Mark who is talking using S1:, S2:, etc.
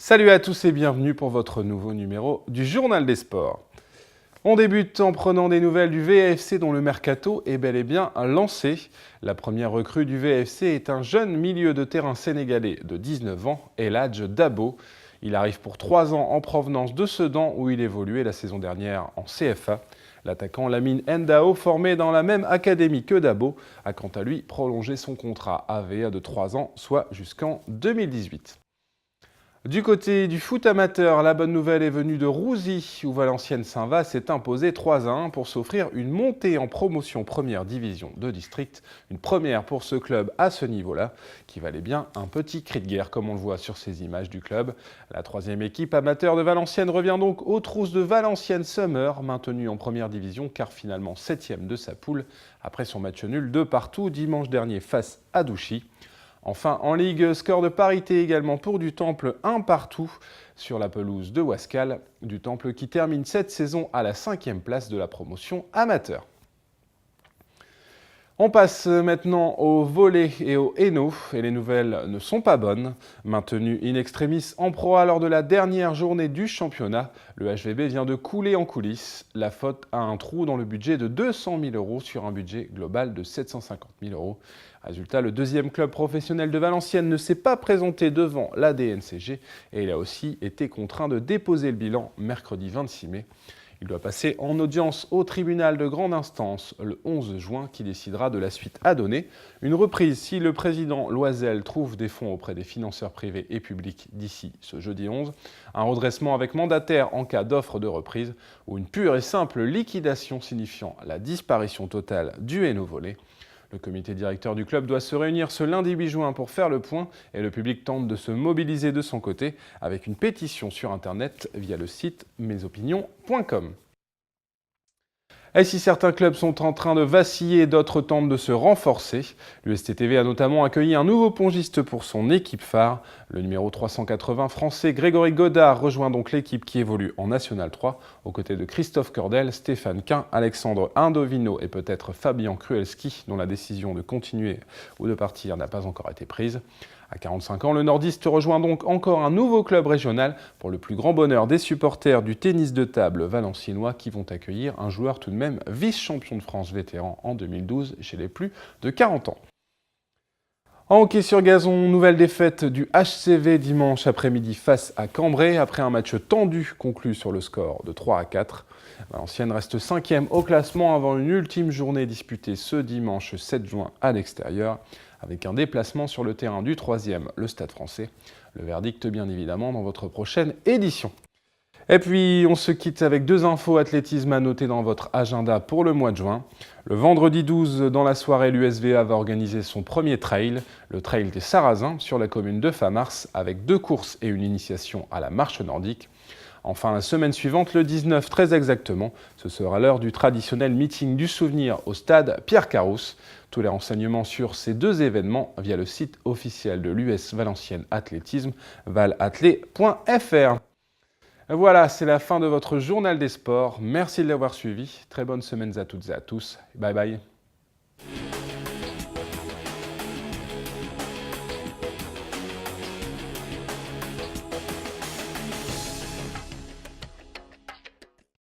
S1: Salut à tous et bienvenue pour votre nouveau numéro du Journal des Sports. On débute en prenant des nouvelles du VAFC dont le mercato est bel et bien lancé. La première recrue du VAFC est un jeune milieu de terrain sénégalais de 19 ans, El Hadj Dabo. Il arrive pour 3 ans en provenance de Sedan où il évoluait la saison dernière en CFA. L'attaquant Lamine Ndao, formé dans la même académie que Dabo, a quant à lui prolongé son contrat AVA de 3 ans, soit jusqu'en 2018. Du côté du foot amateur, la bonne nouvelle est venue de Rouzy, où Valenciennes-Saint-Va s'est imposé 3-1 pour s'offrir une montée en promotion première division de district. Une première pour ce club à ce niveau-là, qui valait bien un petit cri de guerre, comme on le voit sur ces images du club. La troisième équipe amateur de Valenciennes revient donc aux trousses de Valenciennes Summer, maintenue en première division, car finalement 7e de sa poule, après son match nul de partout dimanche dernier face à Douchy. Enfin, en Ligue, score de parité également pour du Temple, 1 partout sur la pelouse de Wascal. Du Temple qui termine cette saison à la 5e place de la promotion amateur. On passe maintenant au volley et au Hainaut, et les nouvelles ne sont pas bonnes. Maintenu in extremis en Pro A lors de la dernière journée du championnat, le HVB vient de couler en coulisses. La faute a un trou dans le budget de 200 000 € sur un budget global de 750 000 €. Résultat, le deuxième club professionnel de Valenciennes ne s'est pas présenté devant la DNCG et il a aussi été contraint de déposer le bilan mercredi 26 mai. Il doit passer en audience au tribunal de grande instance le 11 juin qui décidera de la suite à donner. Une reprise si le président Loisel trouve des fonds auprès des financeurs privés et publics d'ici ce jeudi 11. Un redressement avec mandataire en cas d'offre de reprise ou une pure et simple liquidation signifiant la disparition totale du Hainaut volley. Le comité directeur du club doit se réunir ce lundi 8 juin pour faire le point et le public tente de se mobiliser de son côté avec une pétition sur internet via le site mesopinions.com. Et si certains clubs sont en train de vaciller, d'autres tentent de se renforcer. L'USTTV a notamment accueilli un nouveau pongiste pour son équipe phare. Le numéro 380 français Grégory Godard rejoint donc l'équipe qui évolue en National 3, aux côtés de Christophe Cordel, Stéphane Quin, Alexandre Indovino et peut-être Fabian Kruelski, dont la décision de continuer ou de partir n'a pas encore été prise. À 45 ans, le nordiste rejoint donc encore un nouveau club régional pour le plus grand bonheur des supporters du tennis de table valenciennois qui vont accueillir un joueur tout de même vice-champion de France vétéran en 2012 chez les plus de 40 ans. En hockey sur gazon, nouvelle défaite du HCV dimanche après-midi face à Cambrai après un match tendu conclu sur le score de 3-4. Valenciennes reste 5e au classement avant une ultime journée disputée ce dimanche 7 juin à l'extérieur, avec un déplacement sur le terrain du 3e, le Stade Français. Le verdict bien évidemment dans votre prochaine édition. Et puis, on se quitte avec 2 infos athlétisme à noter dans votre agenda pour le mois de juin. Le vendredi 12, dans la soirée, l'USVA va organiser son premier trail, le Trail des Sarrasins, sur la commune de Famars, avec 2 courses et une initiation à la marche nordique. Enfin, la semaine suivante, le 19 très exactement, ce sera l'heure du traditionnel meeting du souvenir au stade Pierre Carrousse. Tous les renseignements sur ces 2 événements via le site officiel de l'US Valenciennes Athlétisme, valathlet.fr. Voilà, c'est la fin de votre journal des sports. Merci de l'avoir suivi. Très bonnes semaines à toutes et à tous. Bye bye.